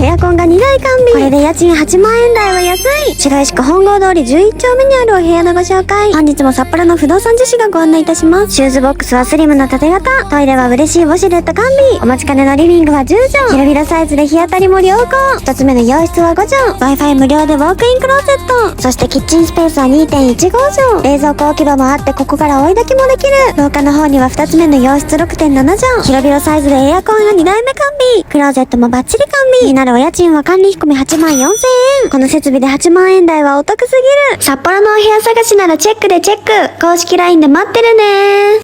エアコンが2台完備。これで家賃8万円台は安い。白石区本郷通り11丁目にあるお部屋のご紹介。本日も札幌の不動産女子がご案内いたします。シューズボックスはスリムな縦型。トイレは嬉しいウォシュレット完備。お待ちかねのリビングは10畳。広々サイズで日当たりも良好。一つ目の洋室は5畳。Wi-Fi 無料でウォークインクローゼット。そしてキッチンスペースは 2.15 畳。冷蔵庫置き場もあってここから追い焚きもできる。廊下の方には2つ目の洋室 6.7 畳。広々サイズでエアコンが2台目完備。クローゼットもバッチリ完備。気になるお家賃は管理費込み8万4千円。この設備で8万円台はお得すぎる。札幌のお部屋探しならチェックでチェック。公式 LINE で待ってるね。